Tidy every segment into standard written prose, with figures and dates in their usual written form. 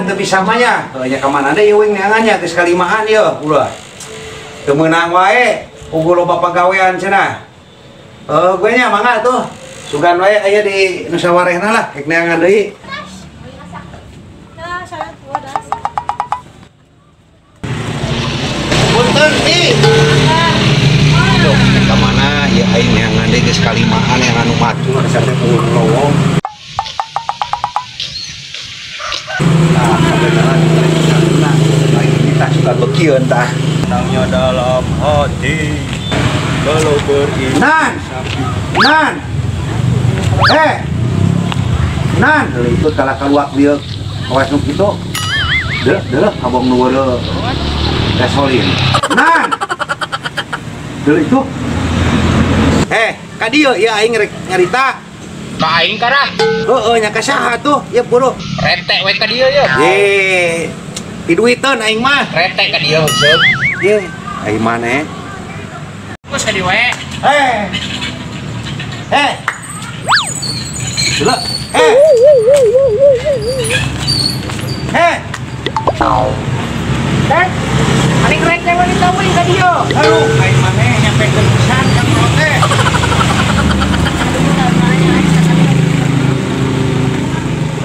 Ngan teu bisa mah nya. Nya ka mana deui euing neangannya geus kalimaan ieu ulah. Teu meunang wae ugu loba pagawean cenah. Gue nya mangga tuh. Sugan wae aya di nu sawarehna lah rek neangan deui. Punten di. Tuh, ka mana ya aing neangan deui geus kalimaan yang anu macul sampai teu lowong. Nah, sebenarnya kita suka bekian tah. Tenangnya dalam hati kalau beriman. Nan, Nan, itu kalah keluar dia awas nuk itu, deh, abang nunggu gasolin. Nan, itu, kadio ya aing nyarita. Kain karah. Nya kasaha tuh, ya buru. Retek we ka dieu ya. Piduitan aing mah. Retek ka dieu heuseum. Aing maneh. Terus ka dieu we. Dulu. Aing retek we ditawin ka dieu. Aduh, aing maneh nyampe ke pisan kan teh.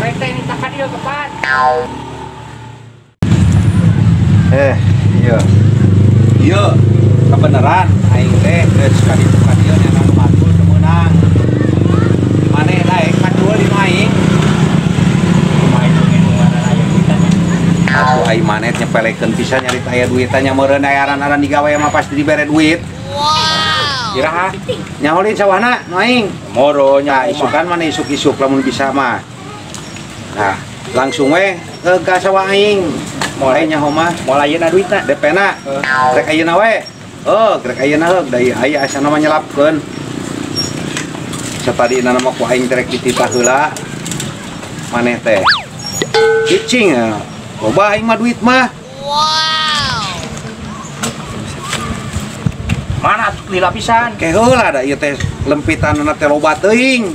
Retek ni tak ka dieu kepat. Iya, kebenaran aing teh geus ka ditu ka dieu nya anu matul teu meunang. Maneh lae kadua di aing. Kumaha itu ngeungan aya kita. Atuh aing maneh nyepelekeun pisan nyarita aya duitan nya meureun aya aran-aran digawe mah pasti dibere duit. Wow. Iraha? Nyaholin sawahna nu aing. Moro Nya isukan maneh isuk-isuk lamun bisa mah. Nah, langsung we ke sawah aing. Mulai nyaho mah moal ayeuna duitna DP-na. Rek ayeuna we. Rek ayeuna heug da aya asana mah nyelapkeun. Satadina nama ku aing rek dititah heula. Maneh teh. Cicing ya. Loba aing mah duit mah. Wow. mana atuh lila pisan. Ke heula da ieu teh lempitanna teh loba teuing.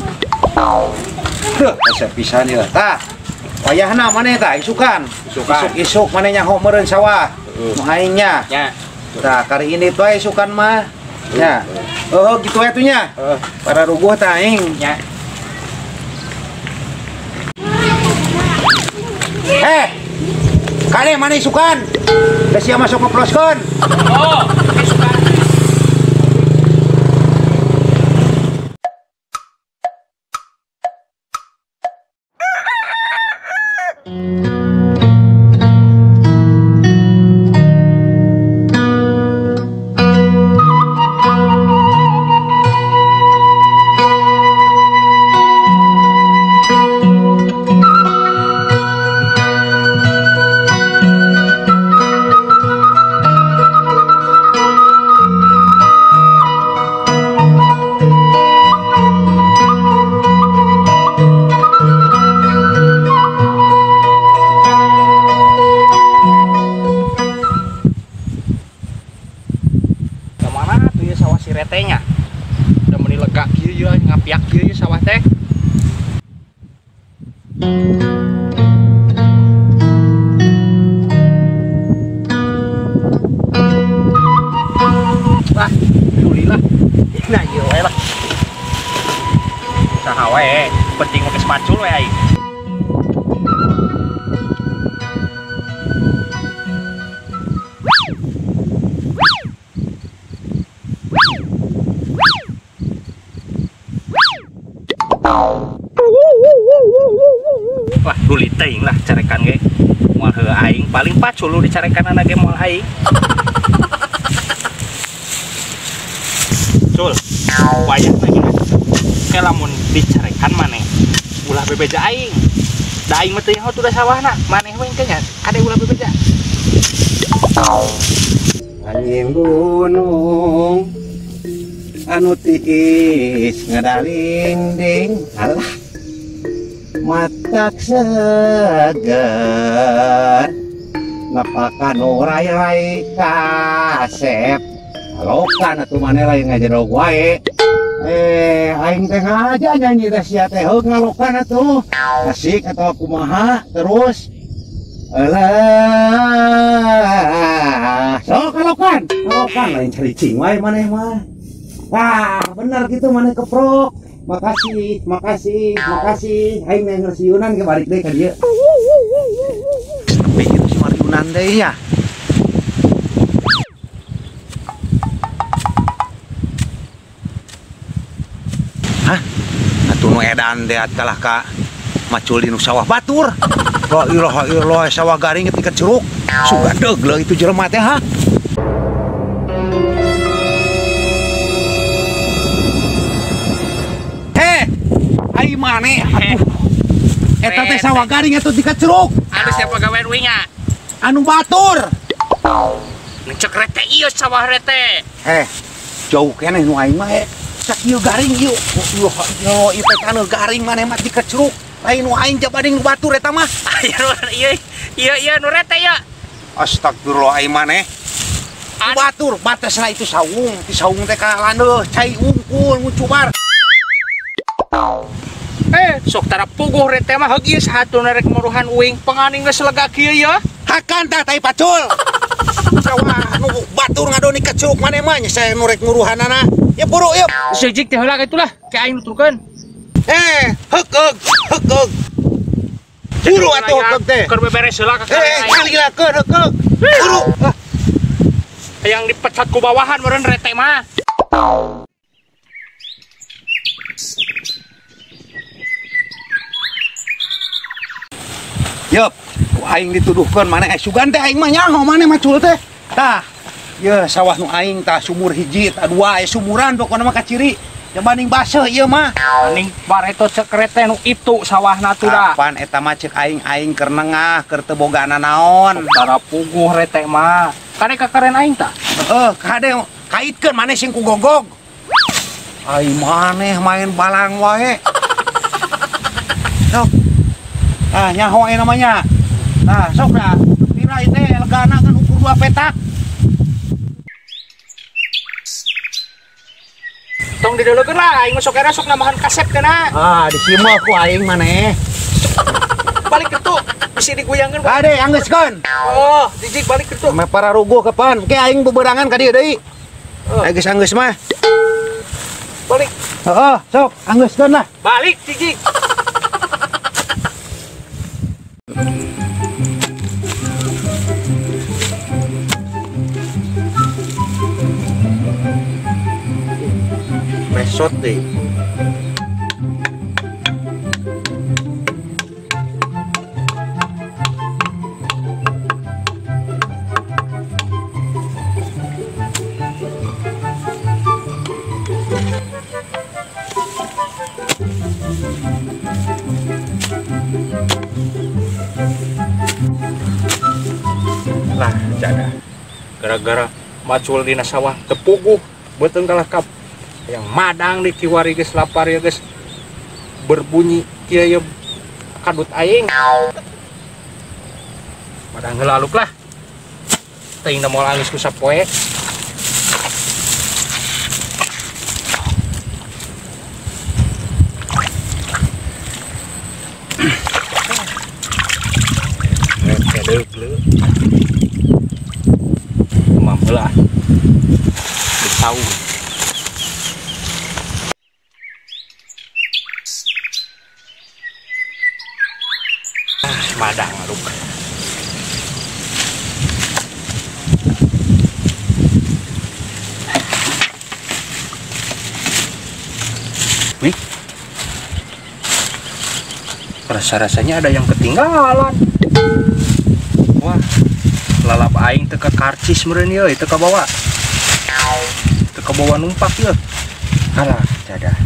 Duh, asa pisan ieu tah. Wayahna maneh tah isukan. Isuk maneh nyaho meureun sawah. Nu aing nya. Nya. Tah kari ini tuh isukan mah. Nya. Gitu atuh nya. Para rubuh tah aing. Nya. Kade mana isukan? Geus sia masuk ngeploskeun. Oh, isukan. Retenya udah meni lega kieu ya ngapiak kieu ya sawah teh. Wah, alhamdulillah. Nah, ieu we lah. Saha we, penting geus macul we aing. Wah, duli teuing lah carekan ge. Moal heueuh aing paling pacul lu dicarekan anak ge moal aing. Cul, wayah lagi na. Ke lamun dicarekan maneh ulah bebeja aing. Da aing mah teu nyaho tuh da sawahna, maneh we engke nya kade ulah bebeja. Angin gunung anu tiis ngadalingding alah matak segar napakan urai-rai kasep lokan atuh maneh lain ngajerog wae aing teh aja nyanyi teh sia teh heug ngalokan atuh asik atau kumaha terus Alah, so kalokan lain cari cing wae maneh mah. Wah, bener gitu maneh keprok. Makasih. Aing nang sieunan ke balik deui ka dieu. Sampai gitu si Mariunan deui ya. Hah? Atuh nu edan deat kalah ka macul di nu sawah batur. La ilaha illallah sawah garing ketika curug. Suga deug itu jelema teh ha. Ai mane atuh. Eta teh sawah garing atuh di curug. Anu siapa gawean uingnya? Anu batur. Ngecek rete ieu sawah rete. Jauh keneh nu aing mah sakieu garing ieu. Yo ieu teh kana garing maneh mah di curug. Lain nu aing jabading nu batur eta mah. Iya nu rete ya. Astagfirullah aing maneh. Batur batasna itu saung, ti saung teh ka landeuh, cai ungkul ngucubar. Sok tara puguh rete mah heuh ieu sahatuna rek muruhan uing panganing geus lega kieu ya. Hakan tah tai pacul. Sawah nu batur ngadoni ka curug maneh mah nya saya nu rek nguruhanana. Ya buru yeuh. Sejik teh heula katulah ke aing nuturkeun. Hekeug. Buru atuh hekeug teh. Keur beberes heula ka aing. Kalilakeun hekeug. Buru. Yang dipecat ku bawahan meureun rete mah. Yup, aing dituduhkeun maneh sugan teh aing mah nyaho maneh macul teh. Tah, ye sawah nu aing tah sumur hiji, tah dua sumuran pokona mah kaciri. Jabanding baseuh ieu mah. Aning bareto cek rete nu itu sawahna tuh dah. Kapan eta mah cek aing keur nengah, keur teu bogana naon. Tara puguh rete mah. Kade kakaren aing tah? Kade kaitkeun maneh sing ku gogog. Ai maneh main balang wae. Sok. Nyaho namanya. Nah, sok dah. Pira teh legana kan ukur 2 petak. Tong dideulekeun lah, aing sok era sok namahan kasep kana. Disimel ku aing maneh. Balik kitu, bisi diguyangkeun. Kade anggeuskeun. Oh, dijik balik kitu. Me para ruguh kapan? Ke aing beberangan ka dieu deui. Geus anggeus mah. Balik. Sok anggeuskeun lah. Balik dijik. Mesot deh. Lah, jaga. Gara-gara macul dina sawah tepuguh beuteung kalah kap. Yang madang di kiwari geus lapar ya geus berbunyi kieu kadut aing. Madang heula aluk lah. Teuing da moal angis ku sapoe. Deuk. Mam heula. Disaung. Madang aluk. Wih. Rasa-rasanya ada yang ketinggalan. Wah, lalap aing teu ka karcis meureun ieu, teu ka bawa. Teu ka bawa numpak ieu. Alah, cadah.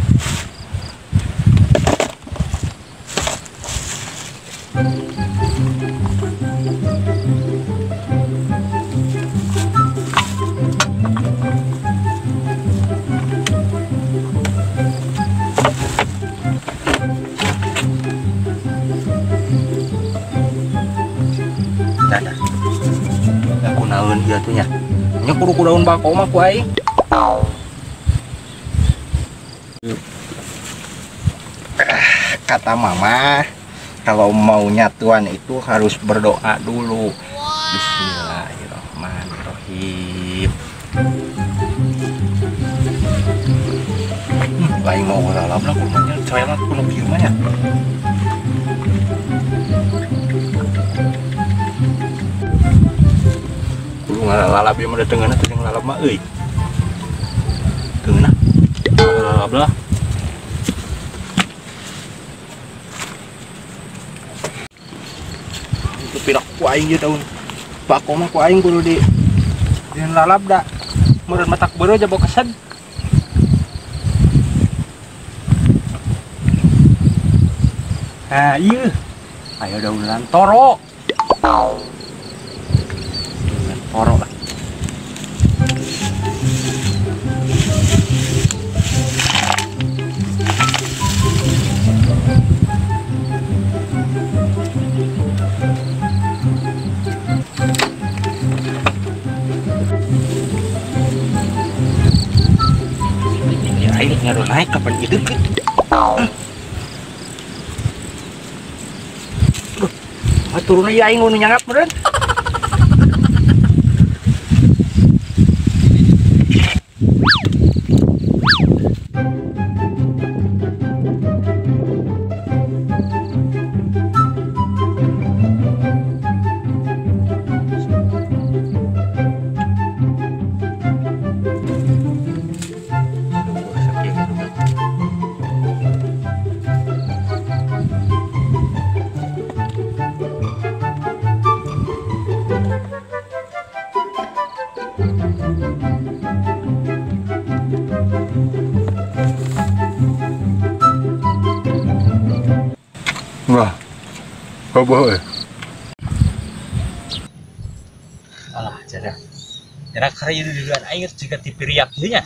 Aku naon ieu tuh nya. Nya kudu daun bako mah ku aing. Kata mama, kalau mau nyatuan itu harus berdoa dulu. Bismillahirrahmanirrahim. Lain mau lalap lah kumanya, saya mah kuno gimana? Kudu ngalalap ya mah datengana teh yang lalap mah euy. Teungeuna. Lalap lah. Itu pirak ku aing ge daun. Bako mah ku aing kudu di lalap da. Meureun matak beureuh aja bawa kesed. Nah iya, ayo daunan toro. Daunan toro lah. Ya air ngaruh naik kapan gitu kan? Turun aja aing nu nyangap meureun. Wah, bobo. Alah, jarak karya duluan air juga dipiriak nya.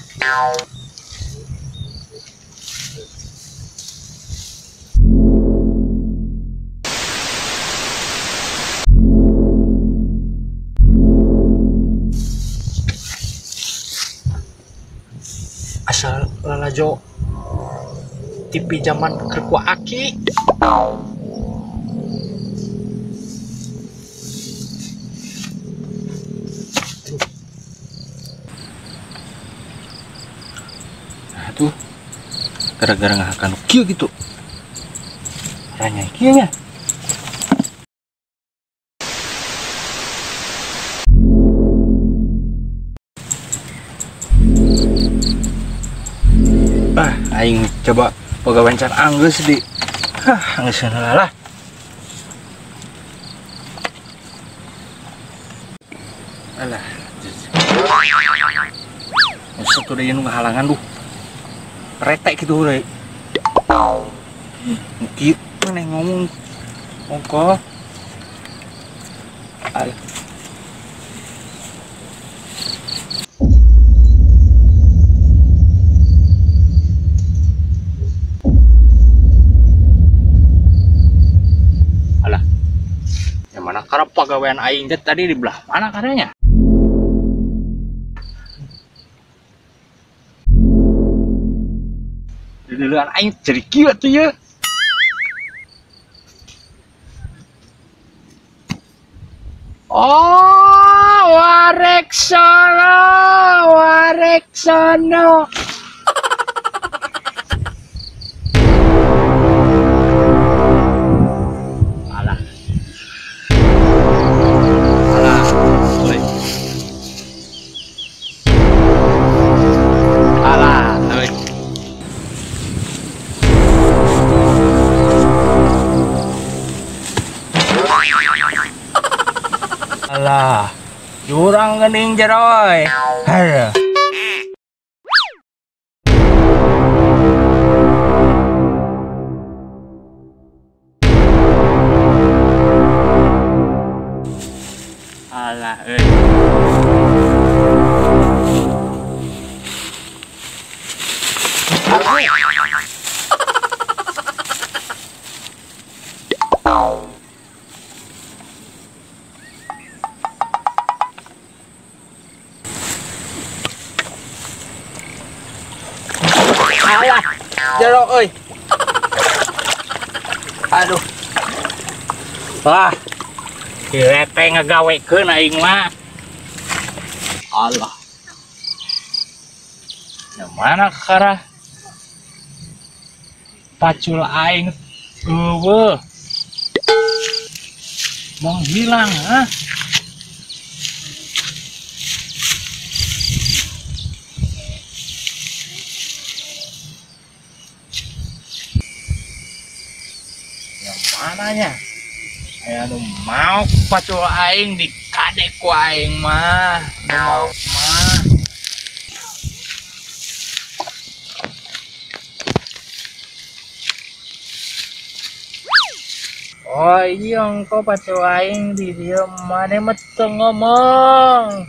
Asal lalajo TV zaman kerku aki. Nah tuh gara-gara nggak akan kieu gitu ranya kieu nya. Aing coba pagawancar anggeus di anggeus lah. Alah satu deh nu ngahalangan duh retek gitu udah mungkin mana ngomong mongko alah yang mana karena pegawaian aing tadi di belah mana karanya. Duluan aing jadi kieu tuh ya. Oh, Wareksono. Alah. Sorry. Alah, jurang gening jeroy. Aduh. Alah, Alah, jero euy. Aduh. Wah, kira teh ngagawekeun aing mah. Allah. Yang mana karah pacul aing eueuh. Menghilang, ha? Yang mananya? Aya nu mau pacul aing di kadek ku aing mah. Mau mah. Oh iya engkau pacul aing di dieu mane mah teu ngomong.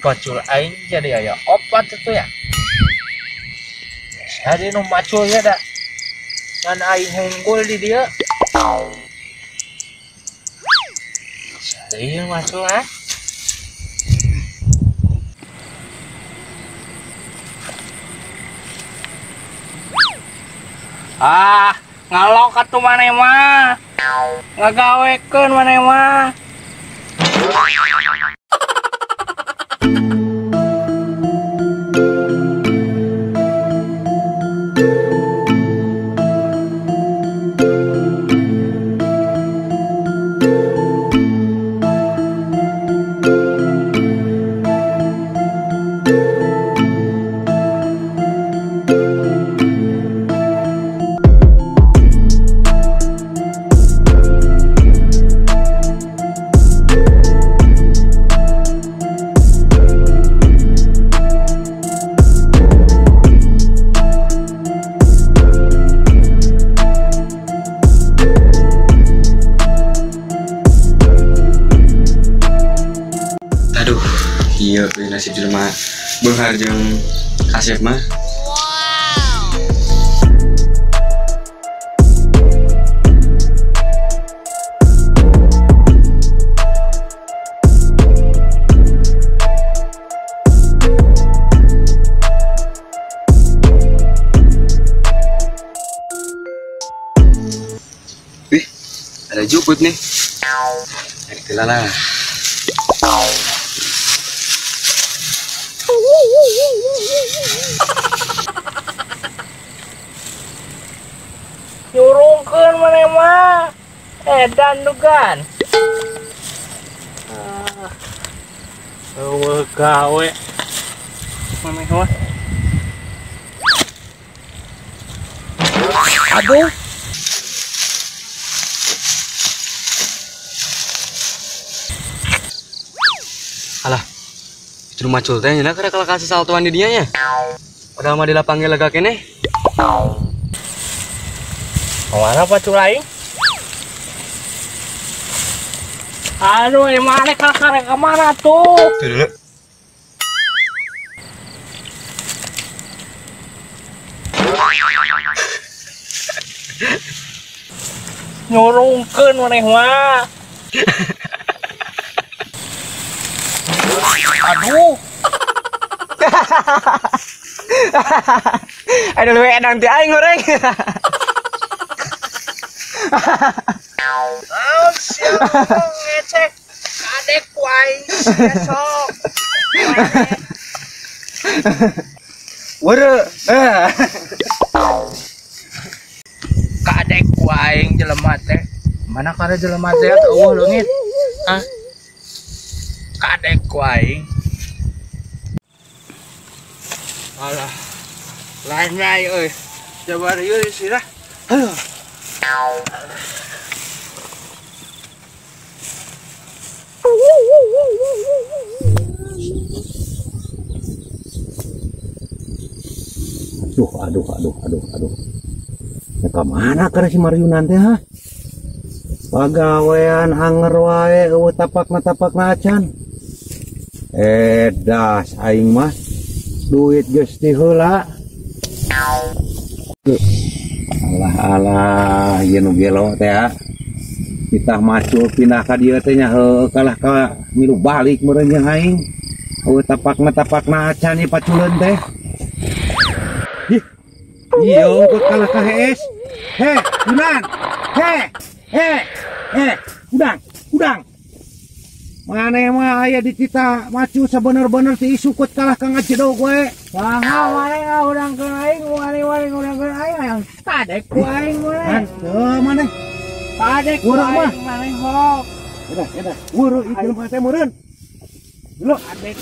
Pacul aing jadi aya opat itu ya. Hari nu macul ya da. Kan aing unggul di dia. Iya macul ah. Ah, ngalok atuh maneh mah. Ngagawekeun maneh mah. Aduh, iya nasib jelema beunghar jeung Kasep mah. Wih, ada juput nih. Itulah lah. Nyurungkeun maneh mah. Edan dugan. Eueuh gawe. Maneh mah. Aduh. Alah, itu macul teh nya kada kalau kasih saltuan di dinya nya. Padahal mah dilapanggil lega keneh. Mana pacul aing? Aduh, ini mana kakak ke mana tuh? Tuh dulu. Nyurungkeun maneh mah. Aduh. Aduh lu edang ti aing goreng. Naon siapa ngecek adek ku aing besok. Were. Kadek ku aing jelema teh. Mana kada jelema teh eueuh leungit. Hah? Kadek ku aing. Alah. Lain nyai euy. Jabar ieu sirah. Aduh. Aduh. Ya kemana kada si Maryunan teh ha? Pagawean anger wae eueuh tapak-tapakna acan. Das aing mah duit geus ti heula. Alah ieu nu gelo teh ha. kita macul pindah ka dieu teh nya kalah ka milu balik meureun jeung aing. Tapakna acan ieu paculeun teh. Iya, untuk kalah ka hees. Kunan. Udang. Mane mah aya di kita macu sabener-bener ti isukut kalah ka ngajedog we. Saha mane ngaudang ke aing, mane ngaudang ke aing yang tadek ku aing mane. Teu mane. Tadek ku aing mane hok. Udah. Wuru ieu mah teh meureun. Dulu adek.